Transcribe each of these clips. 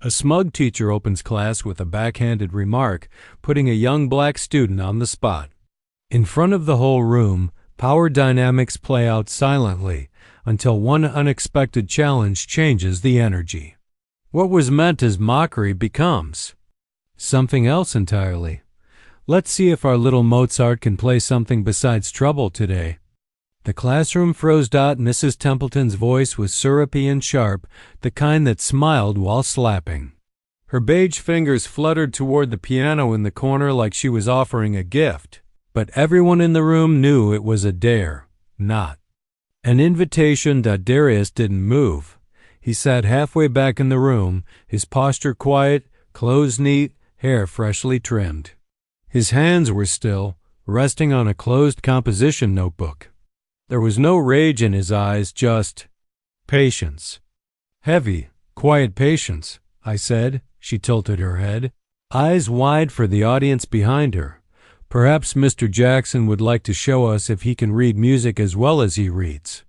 A smug teacher opens class with a backhanded remark, putting a young black student on the spot. In front of the whole room, power dynamics play out silently until one unexpected challenge changes the energy. What was meant as mockery becomes something else entirely. Let's see if our little Mozart can play something besides trouble today. The classroom froze. Mrs. Templeton's voice was syrupy and sharp, the kind that smiled while slapping. Her beige fingers fluttered toward the piano in the corner like she was offering a gift, but everyone in the room knew it was a dare, not an invitation. Darius didn't move. He sat halfway back in the room, his posture quiet, clothes neat, hair freshly trimmed. His hands were still, resting on a closed composition notebook. There was no rage in his eyes, just patience. Heavy, quiet patience, I said. She tilted her head, eyes wide for the audience behind her. Perhaps Mr. Jackson would like to show us if he can read music as well as he reads.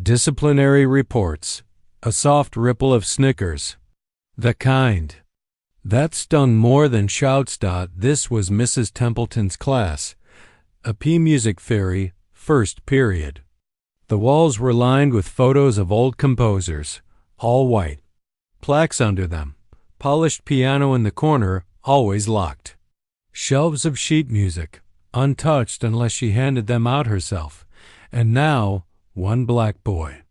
Disciplinary reports. A soft ripple of snickers. The kind that stung more than shouts. This was Mrs. Templeton's class, a P music theory, first period. The walls were lined with photos of old composers, all white. Plaques under them. Polished piano in the corner, always locked. Shelves of sheet music, untouched unless she handed them out herself. And now, one black boy.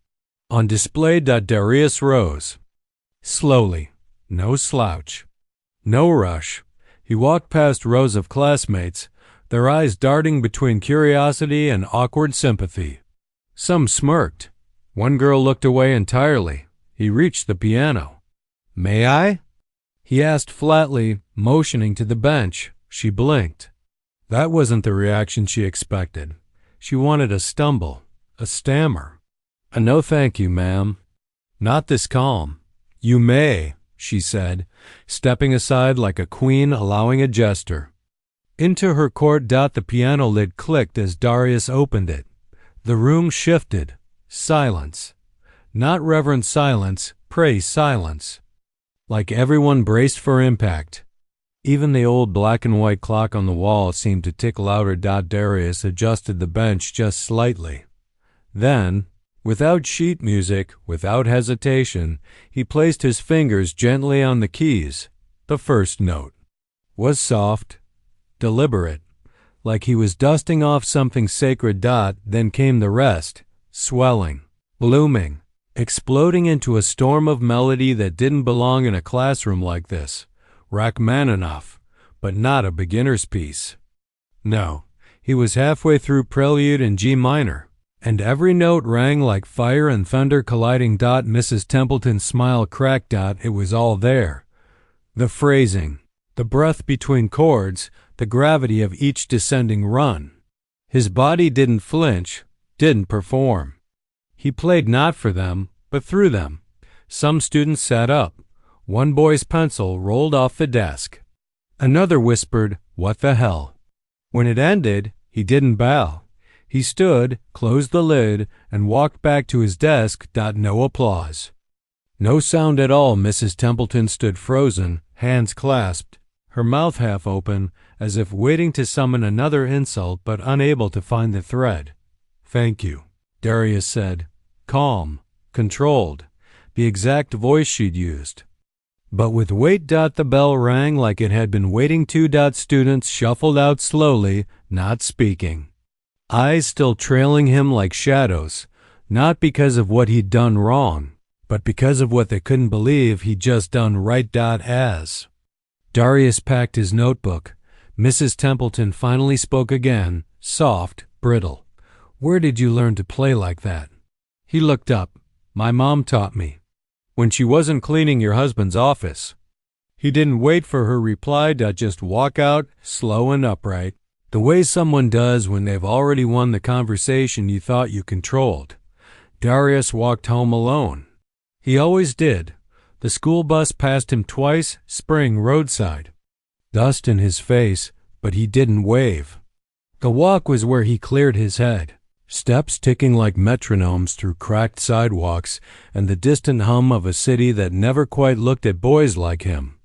On display. Darius rose. Slowly, no slouch, no rush. He walked past rows of classmates, their eyes darting between curiosity and awkward sympathy. Some smirked. One girl looked away entirely. He reached the piano. "May I?" he asked flatly, motioning to the bench. She blinked. That wasn't the reaction she expected. She wanted a stumble, a stammer. "A no thank you, ma'am." Not this calm. "You may," she said, stepping aside like a queen allowing a jester. Into her court. The piano lid clicked as Darius opened it. The room shifted. Silence. Not reverent silence, praise silence. Like everyone braced for impact. Even the old black and white clock on the wall seemed to tick louder. Darius adjusted the bench just slightly. Then, without sheet music, without hesitation, he placed his fingers gently on the keys. The first note was soft, deliberate, like he was dusting off something sacred. Then came the rest, swelling, blooming, exploding into a storm of melody that didn't belong in a classroom like this. Rachmaninoff, but not a beginner's piece. No, he was halfway through Prelude in G minor, and every note rang like fire and thunder colliding. Mrs. Templeton's smile cracked. It was all there. The phrasing, the breath between chords, the gravity of each descending run. His body didn't flinch, didn't perform. He played not for them, but through them. Some students sat up. One boy's pencil rolled off the desk. Another whispered, "What the hell?" When it ended, he didn't bow. He stood, closed the lid, and walked back to his desk. No applause. No sound at all. Mrs. Templeton stood frozen, hands clasped, her mouth half open, as if waiting to summon another insult but unable to find the thread. "Thank you," Darius said, calm, controlled, the exact voice she'd used. But with weight. The bell rang like it had been waiting to. Students shuffled out slowly, not speaking. Eyes still trailing him like shadows, not because of what he'd done wrong, but because of what they couldn't believe he'd just done right. As Darius packed his notebook, Mrs. Templeton finally spoke again, soft, brittle. "Where did you learn to play like that?" He looked up. "My mom taught me. When she wasn't cleaning your husband's office." He didn't wait for her reply. Just walk out, slow and upright, the way someone does when they've already won the conversation you thought you controlled. Darius walked home alone. He always did. The school bus passed him twice, spring roadside. Dust in his face, but he didn't wave. The walk was where he cleared his head. Steps ticking like metronomes through cracked sidewalks, and the distant hum of a city that never quite looked at boys like him.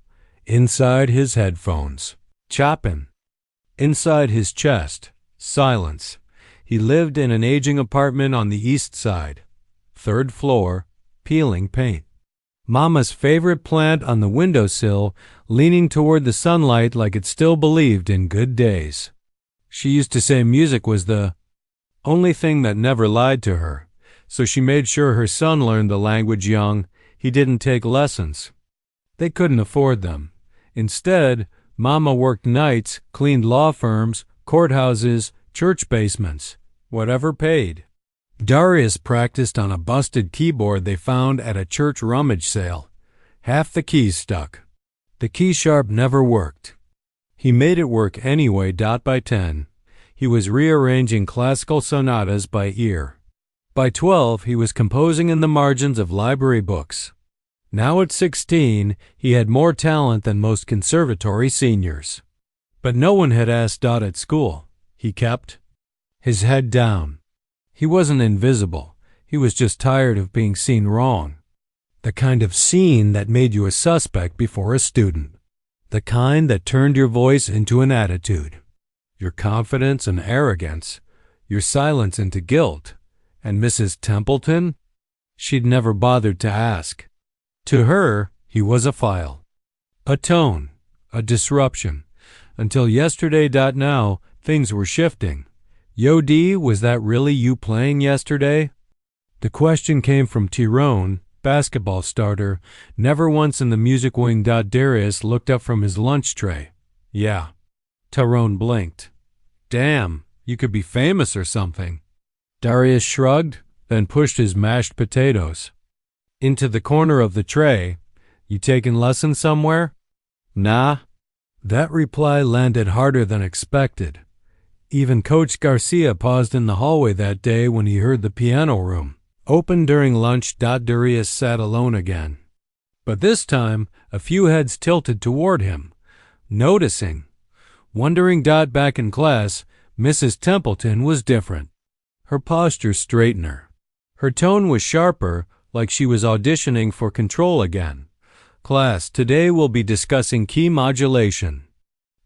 Inside his headphones, choppin'. Inside his chest, silence. He lived in an aging apartment on the east side. 3rd floor, peeling paint. Mama's favorite plant on the windowsill, leaning toward the sunlight like it still believed in good days. She used to say music was the only thing that never lied to her, so she made sure her son learned the language young. He didn't take lessons. They couldn't afford them. Instead, Mama worked nights, cleaned law firms, courthouses, church basements, whatever paid. Darius practiced on a busted keyboard they found at a church rummage sale. Half the keys stuck. The key sharp never worked. He made it work anyway. By 10, he was rearranging classical sonatas by ear. By 12, he was composing in the margins of library books. Now at 16, he had more talent than most conservatory seniors. But no one had asked Dot at school. He kept his head down. He wasn't invisible. He was just tired of being seen wrong. The kind of seen that made you a suspect before a student. The kind that turned your voice into an attitude. Your confidence and arrogance. Your silence into guilt. And Mrs. Templeton? She'd never bothered to ask. To her, he was a file. A tone. A disruption. Until yesterday. Now, things were shifting. Yo, D, was that really you playing yesterday? The question came from Tyrone, basketball starter, never once in the music wing. Darius looked up from his lunch tray. Yeah. Tyrone blinked. Damn, you could be famous or something. Darius shrugged, then pushed his mashed potatoes into the corner of the tray. You taking lessons somewhere? Nah. That reply landed harder than expected. Even Coach Garcia paused in the hallway that day when he heard the piano room open during lunch. Darius sat alone again. But this time, a few heads tilted toward him, noticing, wondering. Back in class, Mrs. Templeton was different. Her posture straightener. Her tone was sharper, like she was auditioning for control again. Class, today we'll be discussing key modulation.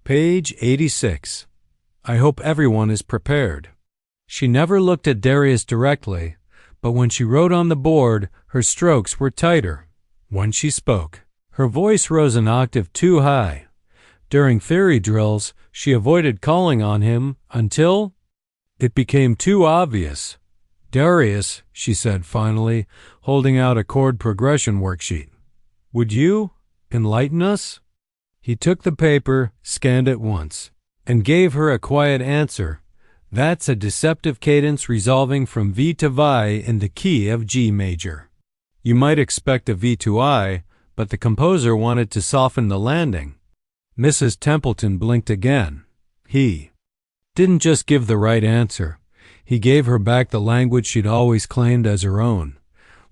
Page 86. I hope everyone is prepared. She never looked at Darius directly, but when she wrote on the board, her strokes were tighter. When she spoke, her voice rose an octave too high. During theory drills, she avoided calling on him until it became too obvious. Darius, she said finally, holding out a chord progression worksheet. Would you enlighten us? He took the paper, scanned it once, and gave her a quiet answer. That's a deceptive cadence resolving from V to Vi in the key of G major. You might expect a V to I, but the composer wanted to soften the landing. Mrs. Templeton blinked again. He didn't just give the right answer. He gave her back the language she'd always claimed as her own.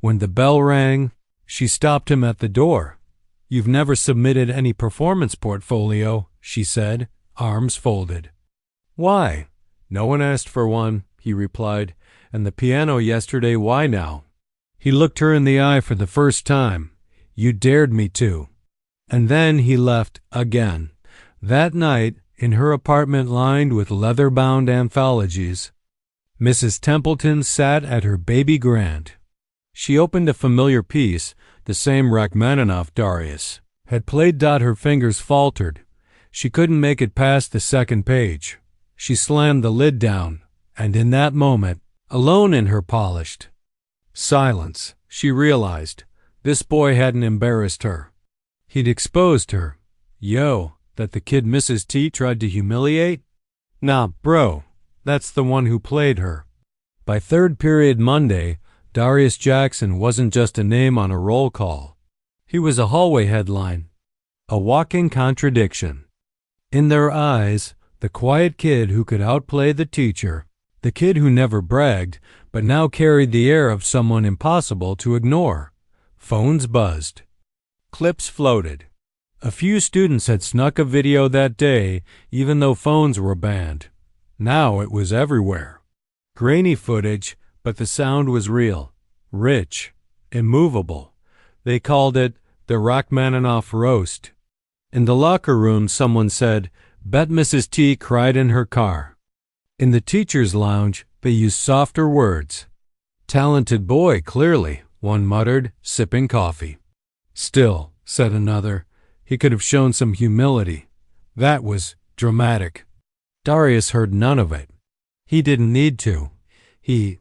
When the bell rang, she stopped him at the door. You've never submitted any performance portfolio, she said, arms folded. Why? No one asked for one, he replied. And the piano yesterday, why now? He looked her in the eye for the first time. You dared me to. And then he left again. That night, in her apartment lined with leather-bound anthologies, Mrs. Templeton sat at her baby grand. She opened a familiar piece, the same Rachmaninoff Darius had played. Her fingers faltered. She couldn't make it past the second page. She slammed the lid down, and in that moment, alone in her polished silence, she realized this boy hadn't embarrassed her. He'd exposed her. Yo, that the kid Mrs. T tried to humiliate? Nah, bro, that's the one who played her. By third period Monday, Darius Jackson wasn't just a name on a roll call. He was a hallway headline, a walking contradiction. In their eyes, the quiet kid who could outplay the teacher, the kid who never bragged, but now carried the air of someone impossible to ignore. Phones buzzed. Clips floated. A few students had snuck a video that day, even though phones were banned. Now it was everywhere. Grainy footage, but the sound was real, rich, immovable. They called it the Rachmaninoff roast. In the locker room, someone said, "Bet Mrs. T cried in her car." In the teacher's lounge, they used softer words. "Talented boy, clearly," one muttered, sipping coffee. "Still," said another, "he could have shown some humility. That was dramatic." Darius heard none of it. He didn't need to. He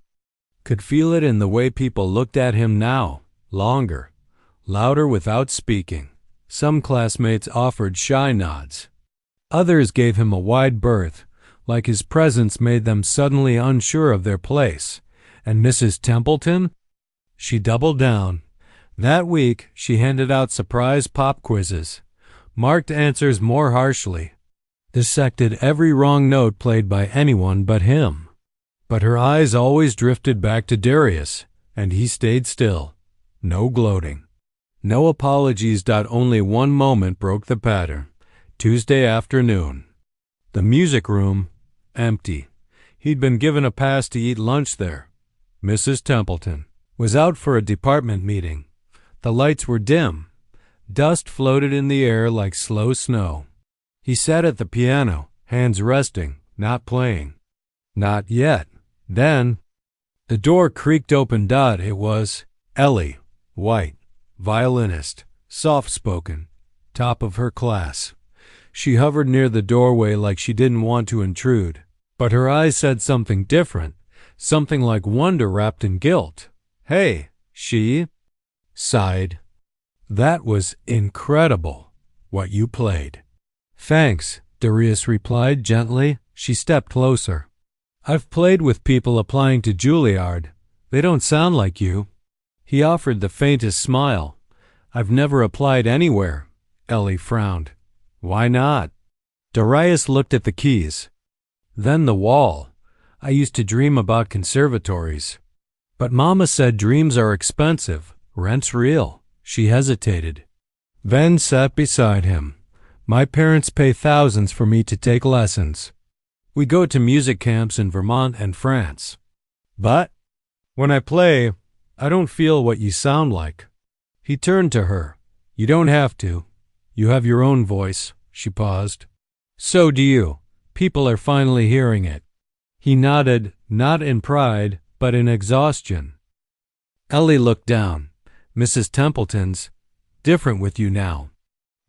could feel it in the way people looked at him now, longer, louder without speaking. Some classmates offered shy nods. Others gave him a wide berth, like his presence made them suddenly unsure of their place. And Mrs. Templeton? She doubled down. That week, she handed out surprise pop quizzes, marked answers more harshly, dissected every wrong note played by anyone but him. But her eyes always drifted back to Darius, and he stayed still. No gloating. No apologies. Only one moment broke the pattern. Tuesday afternoon. The music room, empty. He'd been given a pass to eat lunch there. Mrs. Templeton was out for a department meeting. The lights were dim. Dust floated in the air like slow snow. He sat at the piano, hands resting, not playing. Not yet. Then, the door creaked open. It was Ellie, white, violinist, soft-spoken, top of her class. She hovered near the doorway like she didn't want to intrude, but her eyes said something different, something like wonder wrapped in guilt. "Hey," she sighed. "That was incredible, what you played." "Thanks," Darius replied gently. She stepped closer. "I've played with people applying to Juilliard. They don't sound like you." He offered the faintest smile. "I've never applied anywhere." Ellie frowned. "Why not?" Darius looked at the keys. Then the wall. "I used to dream about conservatories. But Mama said dreams are expensive. Rent's real." She hesitated, then sat beside him. "My parents pay thousands for me to take lessons. We go to music camps in Vermont and France. But when I play, I don't feel what you sound like." He turned to her. "You don't have to. You have your own voice." She paused. "So do you. People are finally hearing it." He nodded, not in pride, but in exhaustion. Ellie looked down. "Mrs. Templeton's different with you now."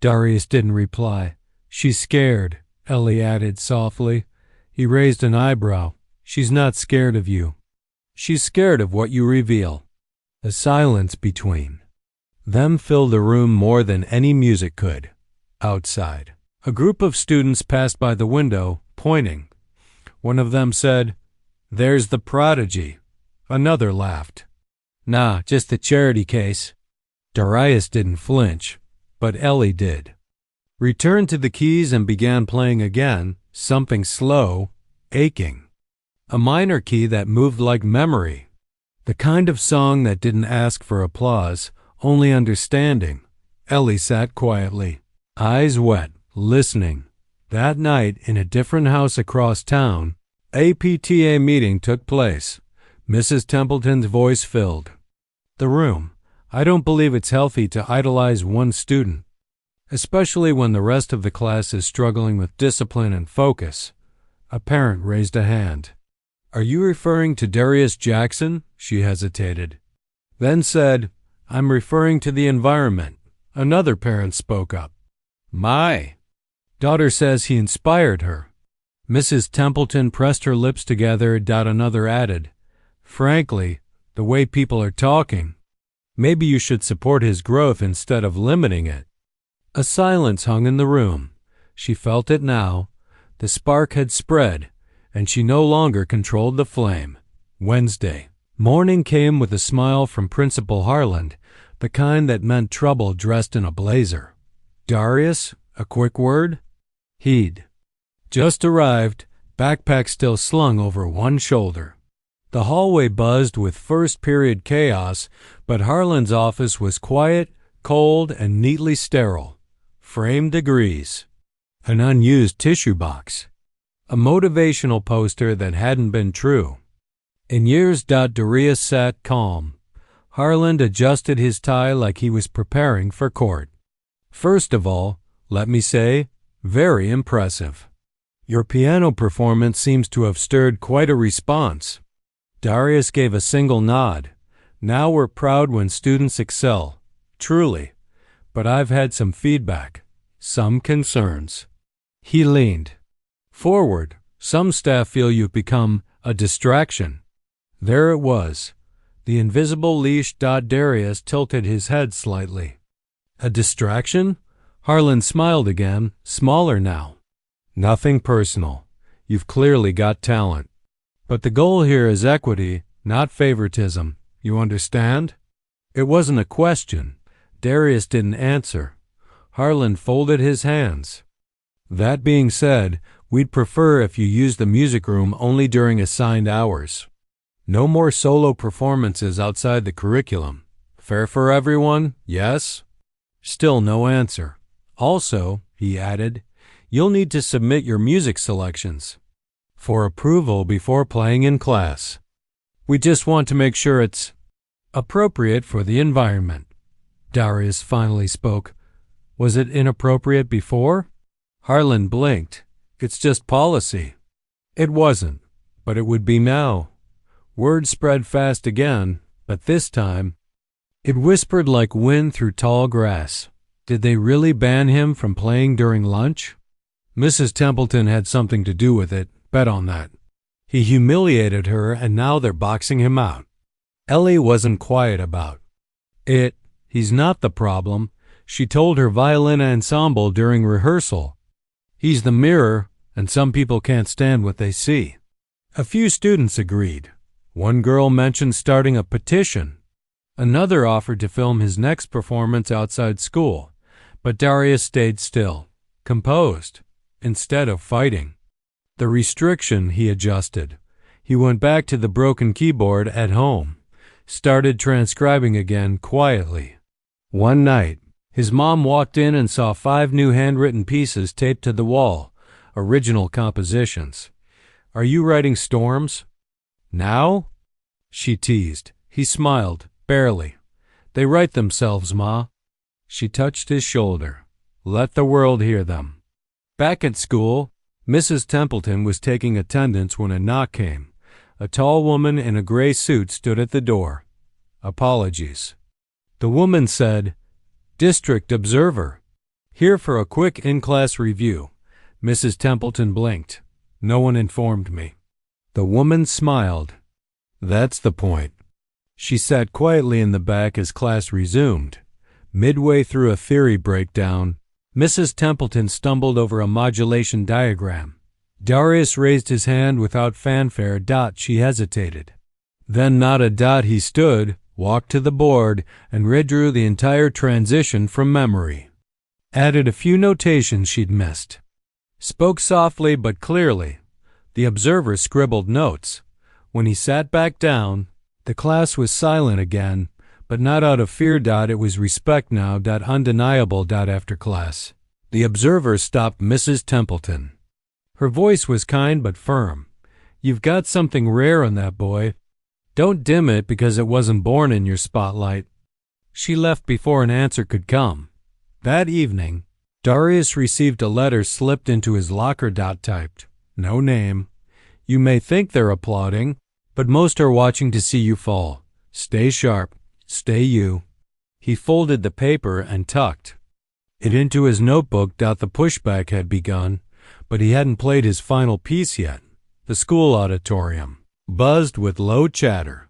Darius didn't reply. "She's scared," Ellie added softly. He raised an eyebrow. "She's not scared of you. She's scared of what you reveal." A silence between them filled the room more than any music could. Outside, a group of students passed by the window, pointing. One of them said, "There's the prodigy." Another laughed. "Nah, just a charity case." Darius didn't flinch, but Ellie did. Returned to the keys and began playing again, something slow, aching. A minor key that moved like memory. The kind of song that didn't ask for applause, only understanding. Ellie sat quietly, eyes wet, listening. That night, in a different house across town, a PTA meeting took place. Mrs. Templeton's voice filled the room. "I don't believe it's healthy to idolize one student, especially when the rest of the class is struggling with discipline and focus." A parent raised a hand. "Are you referring to Darius Jackson?" She hesitated, then said, "I'm referring to the environment." Another parent spoke up. "My daughter says he inspired her." Mrs. Templeton pressed her lips together. Another added, "Frankly, the way people are talking, maybe you should support his growth instead of limiting it." A silence hung in the room. She felt it now. The spark had spread, and she no longer controlled the flame. Wednesday morning came with a smile from Principal Harland, the kind that meant trouble dressed in a blazer. "Darius, a quick word?" He'd just arrived, backpack still slung over one shoulder. The hallway buzzed with first-period chaos, but Harlan's office was quiet, cold, and neatly sterile. Framed degrees, an unused tissue box, a motivational poster that hadn't been true. In years. Darius sat calm. Harland adjusted his tie like he was preparing for court. First of all, let me say, very impressive. Your piano performance seems to have stirred quite a response. Darius gave a single nod. Now we're proud when students excel. Truly. But I've had some feedback. Some concerns. He leaned forward. Some staff feel you've become a distraction. There it was. The invisible leash. Darius tilted his head slightly. A distraction? Harlan smiled again, smaller now. Nothing personal. You've clearly got talent. But the goal here is equity, not favoritism. You understand? It wasn't a question. Darius didn't answer. Harlan folded his hands. That being said, we'd prefer if you use the music room only during assigned hours. No more solo performances outside the curriculum. Fair for everyone, yes? Still no answer. Also, he added, you'll need to submit your music selections for approval before playing in class. We just want to make sure it's appropriate for the environment. Darius finally spoke. Was it inappropriate before? Harlan blinked. It's just policy. It wasn't, but it would be now. Word spread fast again, but this time it whispered like wind through tall grass. Did they really ban him from playing during lunch? Mrs. Templeton had something to do with it, bet on that. He humiliated her, and now they're boxing him out. Ellie wasn't quiet about it. He's not the problem, she told her violin ensemble during rehearsal. He's the mirror, and some people can't stand what they see. A few students agreed. One girl mentioned starting a petition. Another offered to film his next performance outside school, but Darius stayed still, composed, instead of fighting. The restriction he adjusted. He went back to the broken keyboard at home, started transcribing again quietly. One night, his mom walked in and saw 5 new handwritten pieces taped to the wall, original compositions. Are you writing storms? Now? She teased. He smiled. Barely. They write themselves, Ma. She touched his shoulder. Let the world hear them. Back at school, Mrs. Templeton was taking attendance when a knock came. A tall woman in a gray suit stood at the door. Apologies. The woman said, District Observer. Here for a quick in-class review. Mrs. Templeton blinked. No one informed me. The woman smiled. That's the point. She sat quietly in the back as class resumed. Midway through a theory breakdown, Mrs. Templeton stumbled over a modulation diagram. Darius raised his hand without fanfare. She hesitated. Then not a dot he stood, walked to the board, and redrew the entire transition from memory. Added a few notations she'd missed. Spoke softly but clearly. The observer scribbled notes. When he sat back down, the class was silent again, but not out of fear. It was respect now. Undeniable. After class, the observer stopped Mrs. Templeton. Her voice was kind but firm. You've got something rare on that boy. Don't dim it because it wasn't born in your spotlight. She left before an answer could come. That evening, Darius received a letter slipped into his locker. Typed. No name. You may think they're applauding, but most are watching to see you fall. Stay sharp. Stay you. He folded the paper and tucked it into his notebook. The pushback had begun, but he hadn't played his final piece yet. The school auditorium buzzed with low chatter.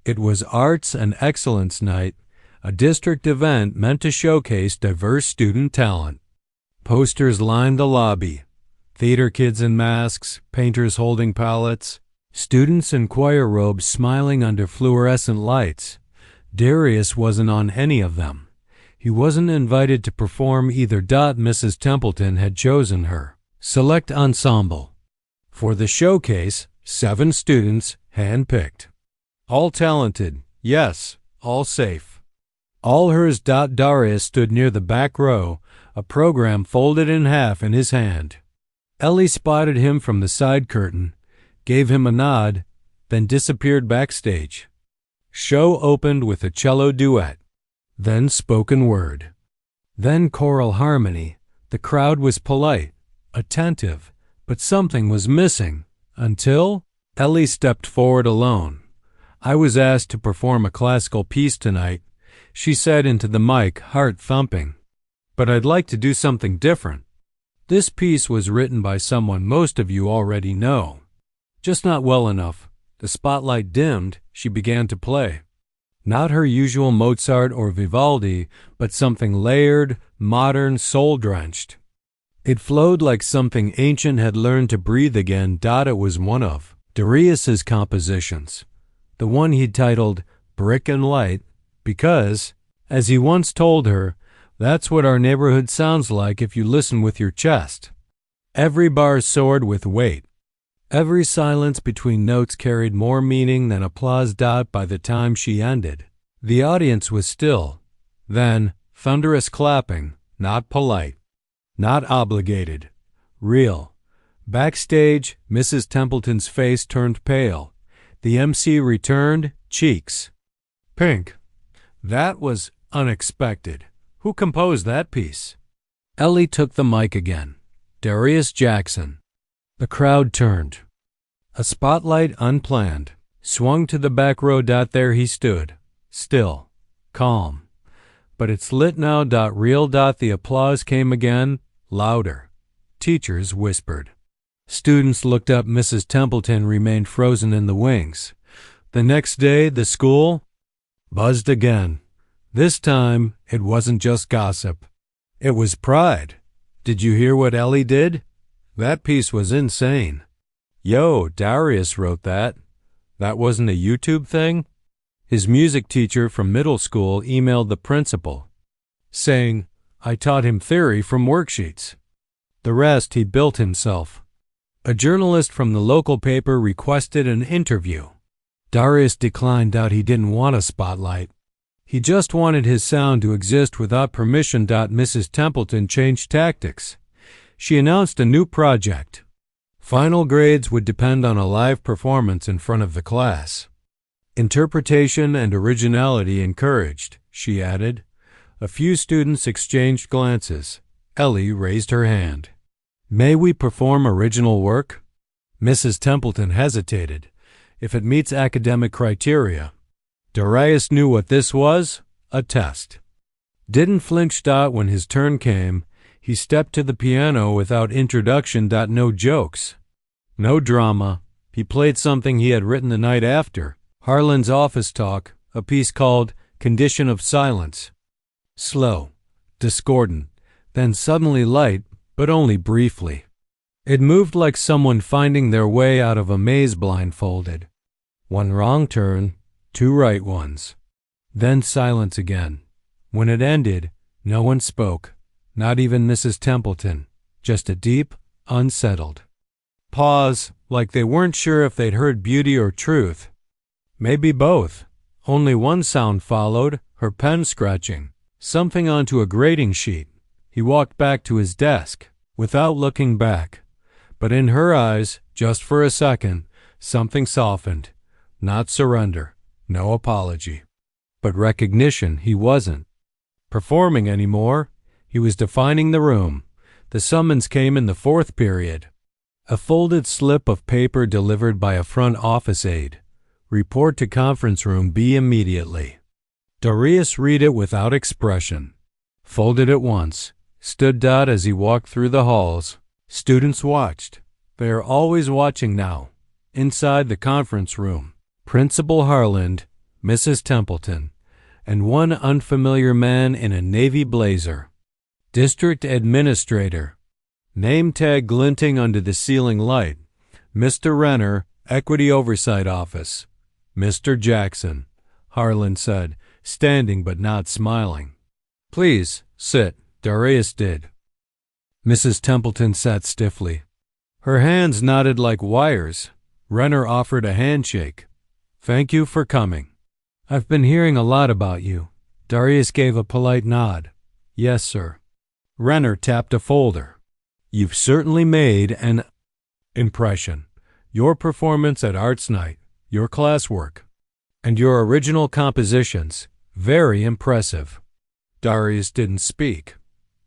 It was Arts and Excellence Night, a district event meant to showcase diverse student talent. Posters lined the lobby. Theater kids in masks, painters holding palettes, students in choir robes smiling under fluorescent lights. Darius wasn't on any of them. He wasn't invited to perform either. Mrs. Templeton had chosen her select ensemble for the showcase. 7 students, hand-picked. All talented, yes, all safe. All hers. Darius stood near the back row, a program folded in half in his hand. Ellie spotted him from the side curtain, gave him a nod, then disappeared backstage. Show opened with a cello duet, then spoken word, then choral harmony. The crowd was polite, attentive, but something was missing until Ellie stepped forward alone. "I was asked to perform a classical piece tonight," she said into the mic, heart thumping. "But I'd like to do something different. This piece was written by someone most of you already know. Just not well enough." The spotlight dimmed, she began to play. Not her usual Mozart or Vivaldi, but something layered, modern, soul-drenched. It flowed like something ancient had learned to breathe again. It was one of Darius's compositions, the one he'd titled Brick and Light, because, as he once told her, that's what our neighborhood sounds like if you listen with your chest. Every bar soared with weight. Every silence between notes carried more meaning than applause. By the time she ended, the audience was still. Then, thunderous clapping, not polite, not obligated, real. Backstage, Mrs. Templeton's face turned pale. The MC returned, cheeks pink. "That was unexpected. Who composed that piece?" Ellie took the mic again. "Darius Jackson." The crowd turned. A spotlight, unplanned, swung to the back row. There he stood, still, calm. "But it's lit now. Real. The applause came again, louder. Teachers whispered. Students looked up. Mrs. Templeton remained frozen in the wings. The next day, the school buzzed again. This time, it wasn't just gossip. It was pride. "Did you hear what Ellie did? That piece was insane. Yo, Darius wrote that. That wasn't a YouTube thing?" His music teacher from middle school emailed the principal, saying, "I taught him theory from worksheets. The rest he built himself." A journalist from the local paper requested an interview. Darius declined. He didn't want a spotlight. He just wanted his sound to exist without permission. Mrs. Templeton changed tactics. She announced a new project. Final grades would depend on a live performance in front of the class. Interpretation and originality encouraged, she added. A few students exchanged glances. Ellie raised her hand. "May we perform original work?" Mrs. Templeton hesitated. "If it meets academic criteria." Darius knew what this was, a test. Didn't flinch. When his turn came, he stepped to the piano without introduction. No jokes, no drama. He played something he had written the night after, Harlan's office talk, a piece called Condition of Silence. Slow, discordant, then suddenly light, but only briefly. It moved like someone finding their way out of a maze blindfolded. One wrong turn, two right ones. Then silence again. When it ended, no one spoke, not even Mrs. Templeton, just a deep, unsettled pause, like they weren't sure if they'd heard beauty or truth. Maybe both. Only one sound followed, her pen scratching something onto a grading sheet. He walked back to his desk, without looking back. But in her eyes, just for a second, something softened. Not surrender, no apology, but recognition. He wasn't performing anymore. He was defining the room. The summons came in the fourth period. A folded slip of paper delivered by a front office aide. Report to conference room B immediately. Darius read it without expression. Folded it once. Stood as he walked through the halls. Students watched. They are always watching now. Inside the conference room, Principal Harland, Mrs. Templeton, and one unfamiliar man in a navy blazer. District Administrator. Name tag glinting under the ceiling light. Mr. Renner, Equity Oversight Office. Mr. Jackson, Harlan said, standing but not smiling. "Please, sit." Darius did. Mrs. Templeton sat stiffly. Her hands knotted like wires. Renner offered a handshake. "Thank you for coming. I've been hearing a lot about you." Darius gave a polite nod. "Yes, sir." Renner tapped a folder. "You've certainly made an impression. Your performance at Arts Night. your classwork, and your original compositions. Very impressive." Darius didn't speak.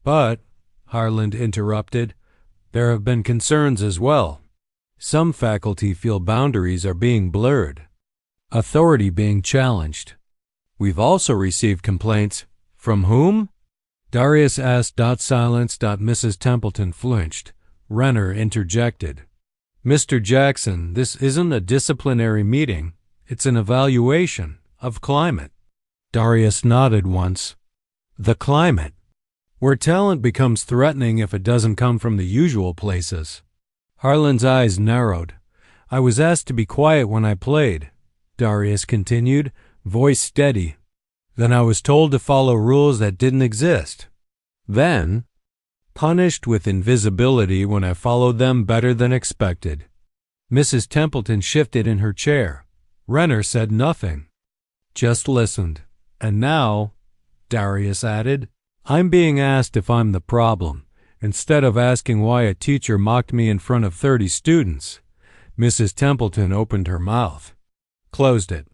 "But," Harland interrupted, "there have been concerns as well. Some faculty feel boundaries are being blurred, authority being challenged. We've also received complaints." "From whom?" Darius asked. Silence. Mrs. Templeton flinched. Renner interjected. "Mr. Jackson, this isn't a disciplinary meeting. It's an evaluation of climate." Darius nodded once. "The climate, where talent becomes threatening if it doesn't come from the usual places." Harlan's eyes narrowed. "I was asked to be quiet when I played," Darius continued, voice steady. "Then I was told to follow rules that didn't exist. Then punished with invisibility when I followed them better than expected." Mrs. Templeton shifted in her chair. Renner said nothing, just listened. "And now," Darius added, "I'm being asked if I'm the problem, instead of asking why a teacher mocked me in front of 30 students." Mrs. Templeton opened her mouth, closed it.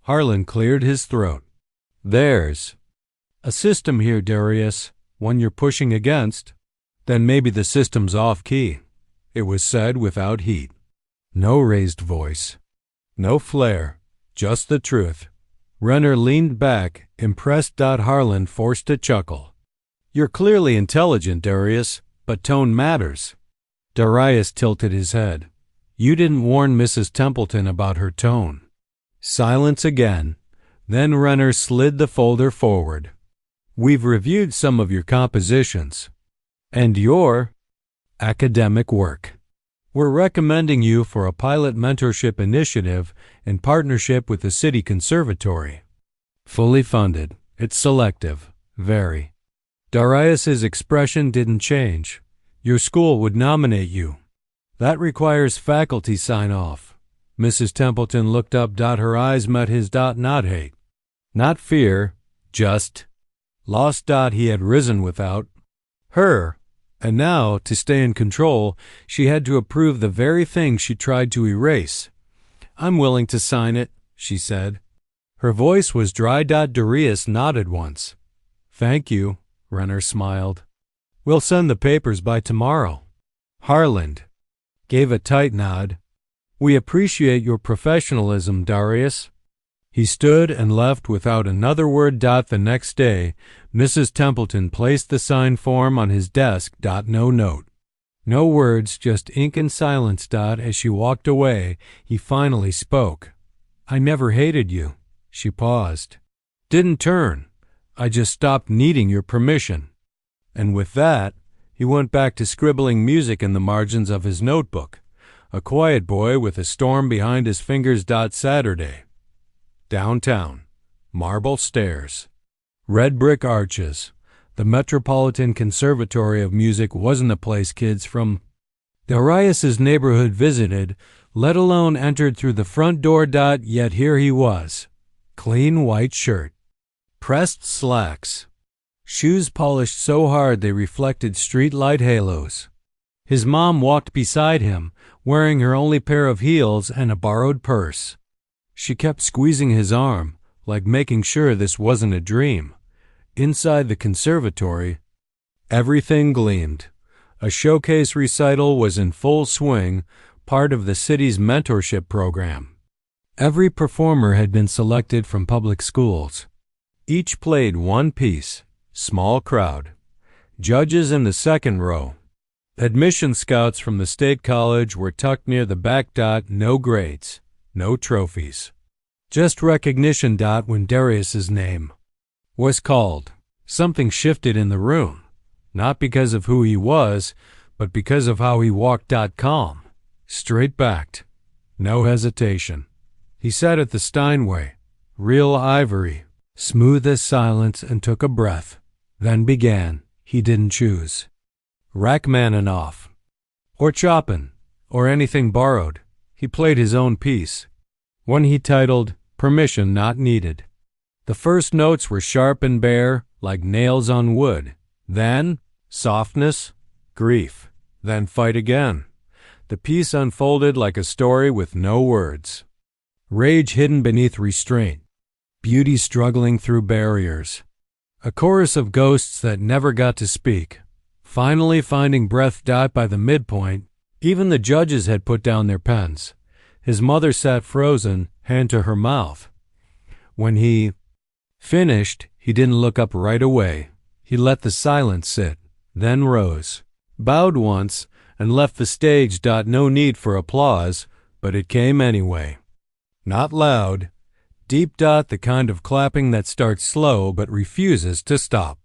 Harlan cleared his throat. "There's a system here, Darius, one you're pushing against." "Then maybe the system's off-key," it was said without heat. No raised voice, no flair, just the truth. Renner leaned back, impressed. Harlan forced a chuckle. "You're clearly intelligent, Darius, but tone matters." Darius tilted his head. "You didn't warn Mrs. Templeton about her tone." Silence again. Then Renner slid the folder forward. "We've reviewed some of your compositions and your academic work. We're recommending you for a pilot mentorship initiative in partnership with the City Conservatory. Fully funded. It's selective. Very." Darius's expression didn't change. "Your school would nominate you. That requires faculty sign-off." Mrs. Templeton looked up. Her eyes met his. Not hate, not fear, just lost. He had risen without her, and now, to stay in control, she had to approve the very thing she tried to erase. "I'm willing to sign it," she said. Her voice was dry. Darius nodded once. "Thank you," Renner smiled. "We'll send the papers by tomorrow." Harland gave a tight nod. "We appreciate your professionalism, Darius." He stood and left without another word. The next day, Mrs. Templeton placed the signed form on his desk. No note, no words, just ink and silence. As she walked away, he finally spoke. "I never hated you." She paused. "Didn't turn. I just stopped needing your permission." And with that, he went back to scribbling music in the margins of his notebook. A quiet boy with a storm behind his fingers. Saturday. Downtown. Marble stairs. Red brick arches. The Metropolitan Conservatory of Music wasn't a place kids from Darius's neighborhood visited, let alone entered through the front door. Yet here he was. Clean white shirt. Pressed slacks. Shoes polished so hard they reflected streetlight halos. His mom walked beside him, wearing her only pair of heels and a borrowed purse. She kept squeezing his arm, like making sure this wasn't a dream. Inside the conservatory, everything gleamed. A showcase recital was in full swing, part of the city's mentorship program. Every performer had been selected from public schools. Each played one piece. Small crowd. Judges in the second row. Admission scouts from the state college were tucked near the back. No grades, no trophies. Just recognition. When Darius's name was called, something shifted in the room. Not because of who he was, but because of how he walked. Calm, straight-backed, no hesitation. He sat at the Steinway, real ivory, smooth as silence, and took a breath. Then began. He didn't choose. Rachmaninoff, or Chopin, or anything borrowed. He played his own piece, one he titled Permission Not Needed. The first notes were sharp and bare, like nails on wood. Then softness, grief, then fight again. The piece unfolded like a story with no words. rage hidden beneath restraint, beauty struggling through barriers. A chorus of ghosts that never got to speak, finally finding breath. By the midpoint, even the judges had put down their pens. His mother sat frozen, hand to her mouth. When he finished, he didn't look up right away. He let the silence sit, then rose, bowed once, and left the stage. No need for applause, but it came anyway. Not loud, deep. The kind of clapping that starts slow but refuses to stop.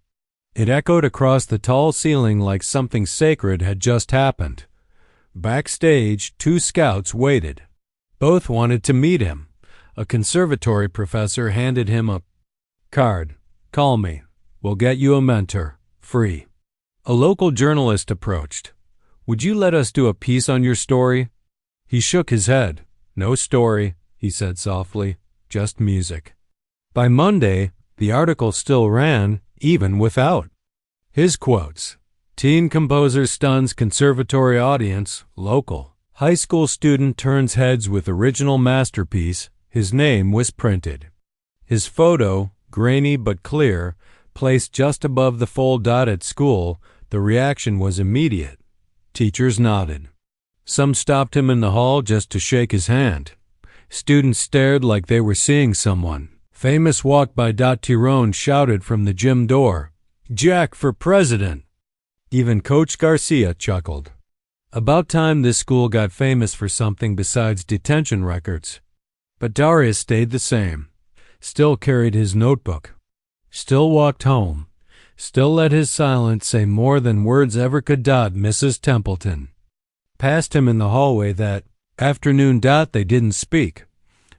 It echoed across the tall ceiling like something sacred had just happened. Backstage, 2 scouts waited. Both wanted to meet him. A conservatory professor handed him a card. "Call me. We'll get you a mentor. Free." A local journalist approached. "Would you let us do a piece on your story?" He shook his head. "No story," he said softly. "Just music." By Monday, the article still ran, even without his quotes. Teen composer stuns conservatory audience, local. High school student turns heads with original masterpiece. His name was printed. His photo, grainy but clear, placed just above the fold. At school, the reaction was immediate. Teachers nodded. Some stopped him in the hall just to shake his hand. Students stared like they were seeing someone famous walk by. Tyrone shouted from the gym door, "Jack for president!" Even Coach Garcia chuckled. About time this school got famous for something besides detention records. But Darius stayed the same, still carried his notebook, still walked home, still let his silence say more than words ever could. Mrs. Templeton passed him in the hallway that afternoon. They didn't speak,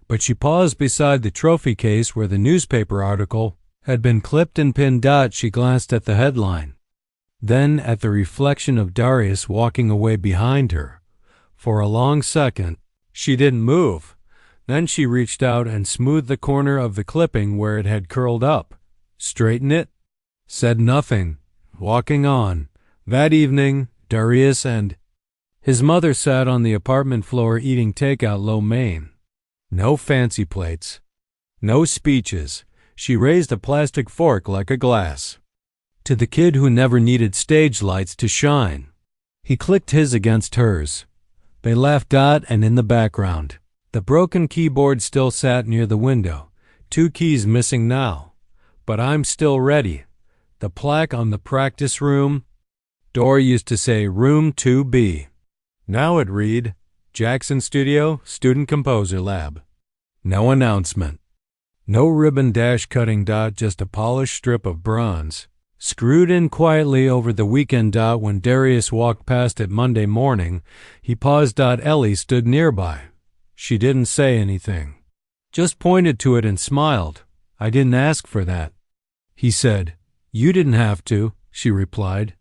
but she paused beside the trophy case where the newspaper article had been clipped and pinned. She glanced at the headline, then at the reflection of Darius walking away behind her. For a long second, she didn't move. Then she reached out and smoothed the corner of the clipping where it had curled up. Straighten it? Said nothing. Walking on. That evening, Darius and his mother sat on the apartment floor eating takeout lo mein. No fancy plates. No speeches. She raised a plastic fork like a glass. To the kid who never needed stage lights to shine. He clicked his against hers. They laughed. And in the background, the broken keyboard still sat near the window. 2 keys missing now. But I'm still ready. The plaque on the practice room door used to say Room 2B. Now it read, Jackson Studio, Student Composer Lab. No announcement. No ribbon cutting. Just a polished strip of bronze, screwed in quietly over the weekend. When Darius walked past it Monday morning, he paused. Ellie stood nearby. She didn't say anything, just pointed to it and smiled. I didn't ask for that, he said. You didn't have to, she replied.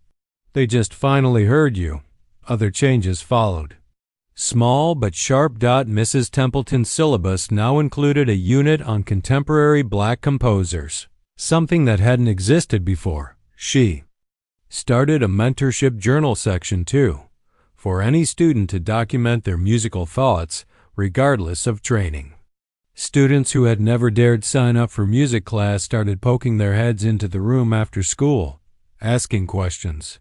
They just finally heard you. Other changes followed. Small but sharp. Mrs. Templeton's syllabus now included a unit on contemporary black composers, something that hadn't existed before. She started a mentorship journal section too, for any student to document their musical thoughts regardless of training. Students who had never dared sign up for music class started poking their heads into the room after school, asking questions.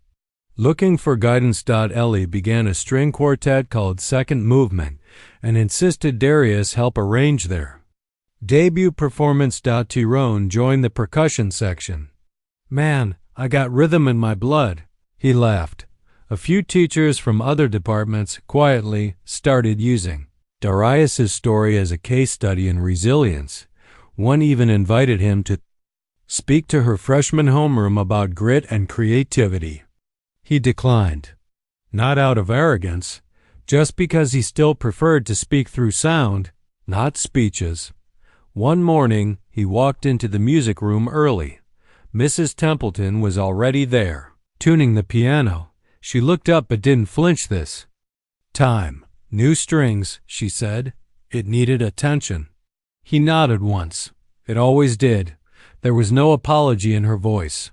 Looking for guidance. Ellie began a string quartet called Second Movement and insisted Darius help arrange their debut performance. Tyrone joined the percussion section. Man, I got rhythm in my blood, he laughed. A few teachers from other departments quietly started using Darius's story as a case study in resilience. One even invited him to speak to her freshman homeroom about grit and creativity. He declined, not out of arrogance, just because he still preferred to speak through sound, not speeches. One morning, he walked into the music room early. Mrs. Templeton was already there, tuning the piano. She looked up but didn't flinch this time. New strings, she said. It needed attention. He nodded once. It always did. There was no apology in her voice.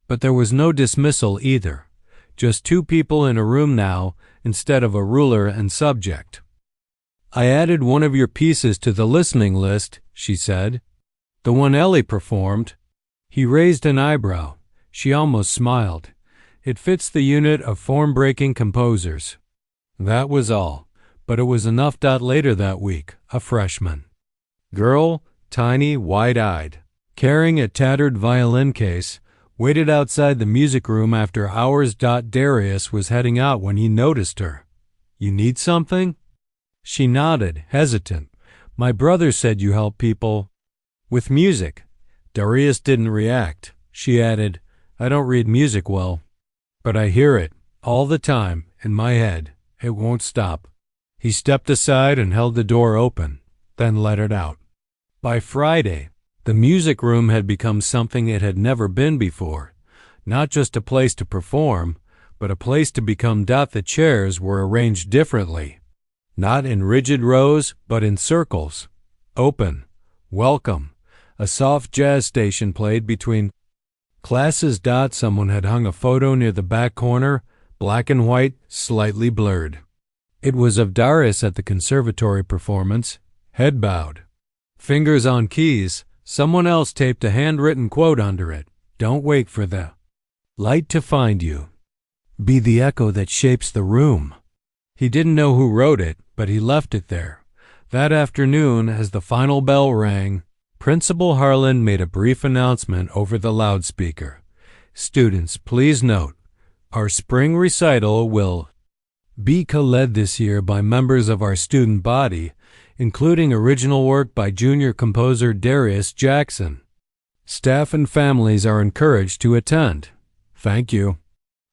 But there was no dismissal either. Just 2 people in a room now instead of a ruler and subject. I added one of your pieces to the listening list, she said. The one Ellie performed. He raised an eyebrow. She almost smiled. It fits the unit of form-breaking composers. That was all, but it was enough. Later that week, a freshman girl, tiny, wide-eyed, carrying a tattered violin case, waited outside the music room after hours. Darius was heading out when he noticed her. You need something? She nodded, hesitant. My brother said you help people with music. Darius didn't react. She added, I don't read music well, but I hear it all the time in my head. It won't stop. He stepped aside and held the door open, then let it out. By Friday, the music room had become something it had never been before. Not just a place to perform, but a place to become. The chairs were arranged differently. Not in rigid rows, but in circles. Open. Welcome. A soft jazz station played between classes. Someone had hung a photo near the back corner, black and white, slightly blurred. It was of Darius at the conservatory performance, head bowed. Fingers on keys. Someone else taped a handwritten quote under it. Don't wait for the light to find you. Be the echo that shapes the room. He didn't know who wrote it, but he left it there. That afternoon, as the final bell rang, Principal Harlan made a brief announcement over the loudspeaker. Students, please note, our spring recital will be co-led this year by members of our student body, including original work by junior composer Darius Jackson. Staff and families are encouraged to attend. Thank you.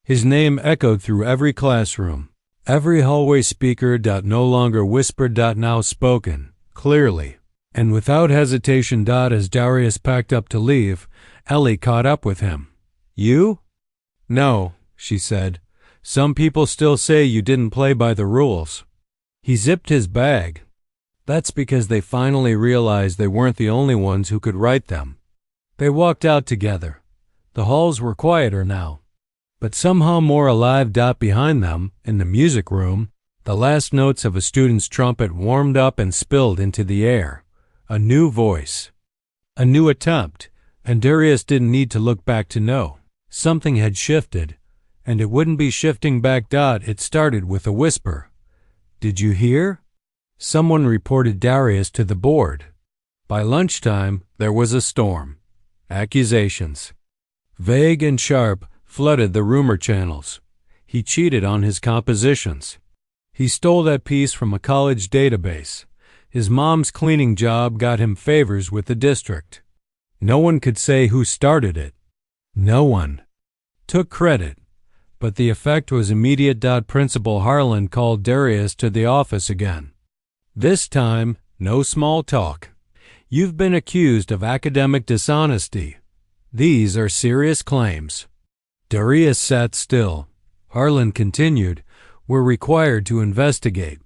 His name echoed through every classroom. Every hallway speaker. No longer whispered. Now spoken, clearly, and without hesitation. As Darius packed up to leave, Ellie caught up with him. You? No, she said. Some people still say you didn't play by the rules. He zipped his bag. That's because they finally realized they weren't the only ones who could write them. They walked out together. The halls were quieter now, but somehow more alive. Behind them, in the music room, the last notes of a student's trumpet warmed up and spilled into the air. A new voice. A new attempt, and Darius didn't need to look back to know. Something had shifted, and it wouldn't be shifting back. It started with a whisper. Did you hear? Someone reported Darius to the board. By lunchtime, there was a storm. Accusations, vague and sharp, flooded the rumor channels. He cheated on his compositions. He stole that piece from a college database. His mom's cleaning job got him favors with the district. No one could say who started it. No one took credit, but the effect was immediate. Principal Harlan called Darius to the office again. This time, no small talk. You've been accused of academic dishonesty. These are serious claims. Darius sat still. Harlan continued, We're required to investigate.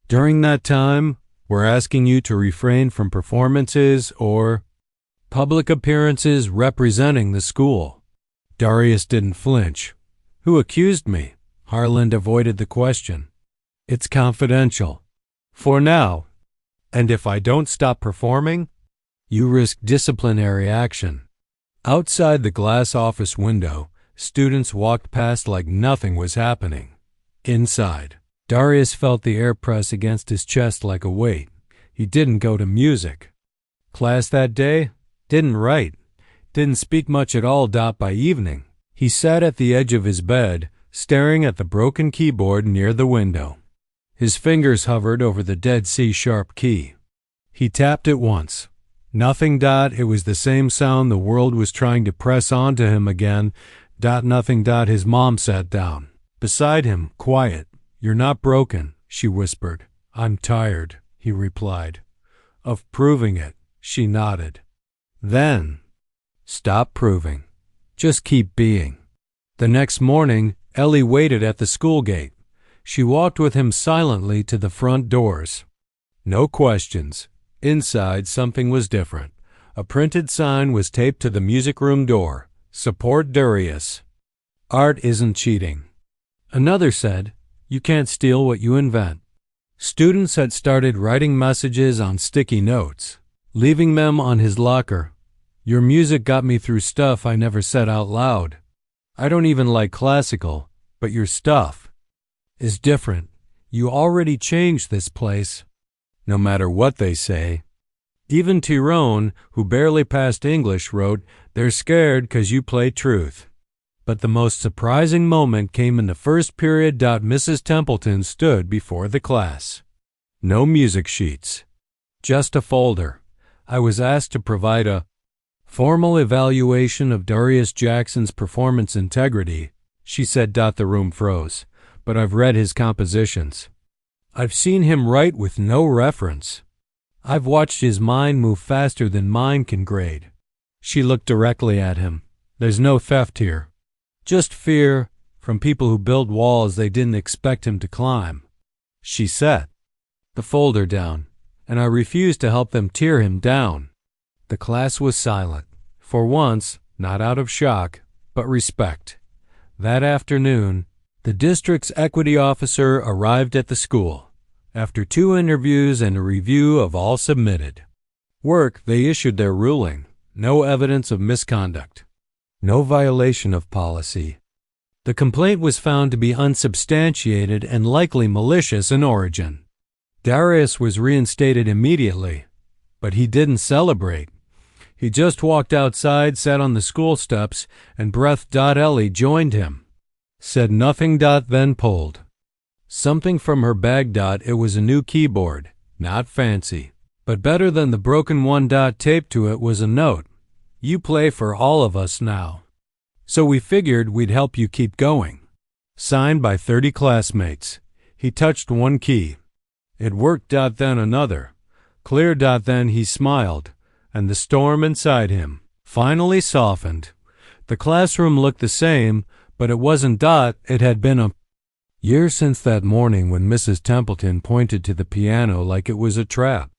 During that time, we're asking you to refrain from performances or public appearances representing the school. Darius didn't flinch. Who accused me? Harlan avoided the question. It's confidential. For now. And if I don't stop performing, you risk disciplinary action. Outside the glass office window, students walked past like nothing was happening. Inside, Darius felt the air press against his chest like a weight. He didn't go to music class that day, didn't write, didn't speak much at all. By evening, he sat at the edge of his bed, staring at the broken keyboard near the window. His fingers hovered over the dead C-sharp key. He tapped it once. Nothing. It was the same sound the world was trying to press onto him again. Nothing. His mom sat down beside him, quiet. You're not broken, she whispered. I'm tired, he replied. Of proving it, she nodded. Then, stop proving. Just keep being. The next morning, Ellie waited at the school gate. She walked with him silently to the front doors. No questions. Inside, something was different. A printed sign was taped to the music room door. Support Darius. Art isn't cheating. Another said, You can't steal what you invent. Students had started writing messages on sticky notes, leaving them on his locker. Your music got me through stuff I never said out loud. I don't even like classical, but your stuff is different. You already changed this place. No matter what they say. Even Tyrone, who barely passed English, wrote, "They're scared 'cause you play truth." But the most surprising moment came in the first period. Mrs. Templeton stood before the class. No music sheets. Just a folder. I was asked to provide a formal evaluation of Darius Jackson's performance integrity, she said. The room froze. But I've read his compositions. I've seen him write with no reference. I've watched his mind move faster than mine can grade. She looked directly at him. There's no theft here. Just fear from people who build walls they didn't expect him to climb. She set the folder down, and I refused to help them tear him down. The class was silent. For once, not out of shock, but respect. That afternoon, the district's equity officer arrived at the school. After 2 interviews and a review of all submitted work, they issued their ruling. No evidence of misconduct. No violation of policy. The complaint was found to be unsubstantiated and likely malicious in origin. Darius was reinstated immediately, but he didn't celebrate. He just walked outside, sat on the school steps, and Breath. Ellie joined him. Said nothing. Then pulled something from her bag. It was a new keyboard, not fancy, but better than the broken one. Taped to it was a note. You play for all of us now. So we figured we'd help you keep going. Signed by 30 classmates. He touched one key. It worked. Then another. Clear. Then he smiled, and the storm inside him finally softened. The classroom looked the same, but it wasn't. It had been a year since that morning when Mrs. Templeton pointed to the piano like it was a trap.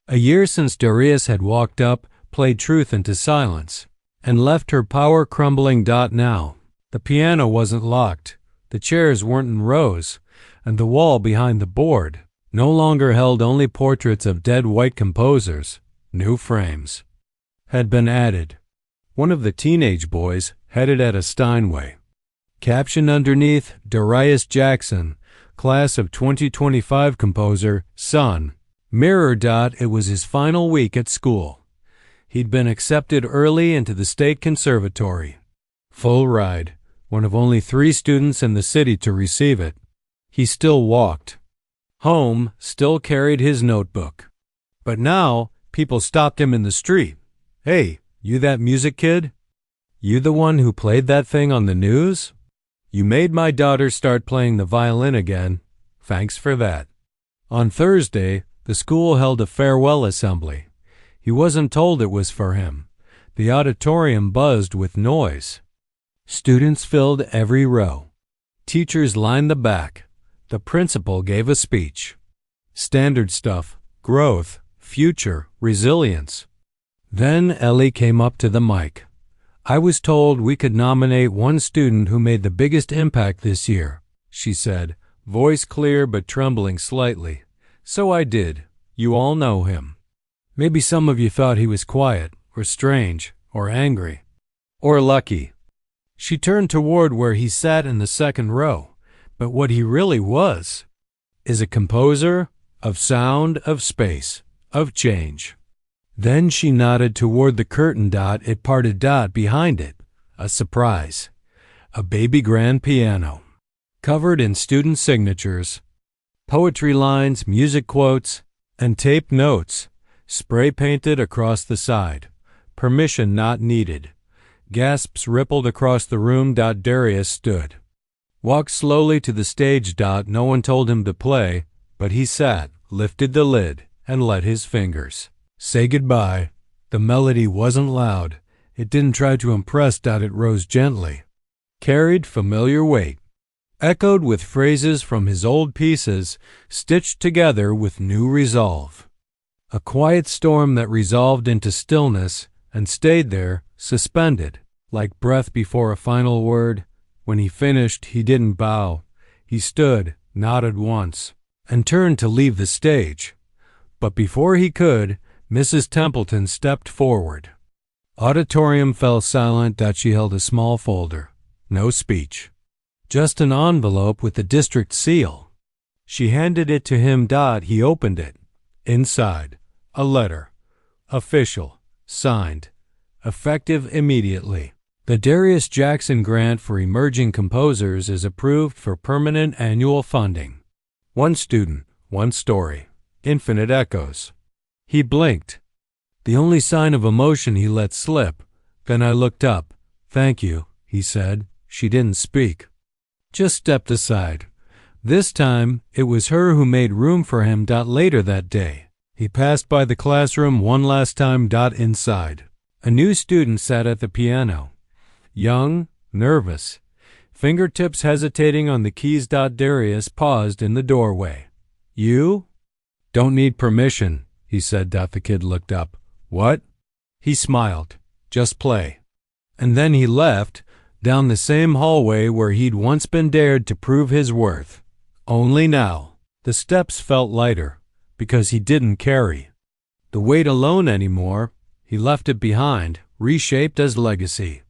A year since Darius had walked up, played truth into silence, and left her power crumbling. Now, the piano wasn't locked, the chairs weren't in rows, and the wall behind the board no longer held only portraits of dead white composers. New frames had been added. One of the teenage boys headed at a Steinway. Caption underneath, Darius Jackson, class of 2025 composer, son. Mirror. It was his final week at school. He'd been accepted early into the state conservatory. Full ride, one of only 3 students in the city to receive it. He still walked home, still carried his notebook. But now, people stopped him in the street. Hey, you that music kid? You the one who played that thing on the news? You made my daughter start playing the violin again. Thanks for that. On Thursday, the school held a farewell assembly. He wasn't told it was for him. The auditorium buzzed with noise. Students filled every row. Teachers lined the back. The principal gave a speech. Standard stuff, growth, future, resilience. Then Ellie came up to the mic. I was told we could nominate one student who made the biggest impact this year, she said, voice clear but trembling slightly. So I did. You all know him. Maybe some of you thought he was quiet, or strange, or angry, or lucky. She turned toward where he sat in the second row. But what he really was is a composer of sound, of space, of change. Then she nodded toward the curtain. It parted. Behind it, a surprise. A baby grand piano, covered in student signatures, poetry lines, music quotes, and taped notes, spray painted across the side. Permission not needed. Gasps rippled across the room. Darius stood. Walked slowly to the stage. No one told him to play, but he sat, lifted the lid, and let his fingers say goodbye. The melody wasn't loud. It didn't try to impress. It rose gently. Carried familiar weight. Echoed with phrases from his old pieces, stitched together with new resolve. A quiet storm that resolved into stillness and stayed there, suspended, like breath before a final word. When he finished, he didn't bow. He stood, nodded once, and turned to leave the stage. But before he could, Mrs. Templeton stepped forward. Auditorium fell silent that she held a small folder. No speech. Just an envelope with the district seal. She handed it to him. He opened it. Inside, a letter. Official. Signed. Effective immediately. The Darius Jackson Grant for Emerging Composers is approved for permanent annual funding. One student, one story. Infinite echoes. He blinked. The only sign of emotion he let slip. Then I looked up. Thank you, he said. She didn't speak. Just stepped aside. This time, it was her who made room for him. Later that day, he passed by the classroom one last time. Inside, a new student sat at the piano. Young, nervous, fingertips hesitating on the keys. Darius paused in the doorway. You? Don't need permission, he said. The kid looked up. What? He smiled. Just play. And then he left, down the same hallway where he'd once been dared to prove his worth. Only now, the steps felt lighter, because he didn't carry the weight alone anymore. He left it behind, reshaped as legacy.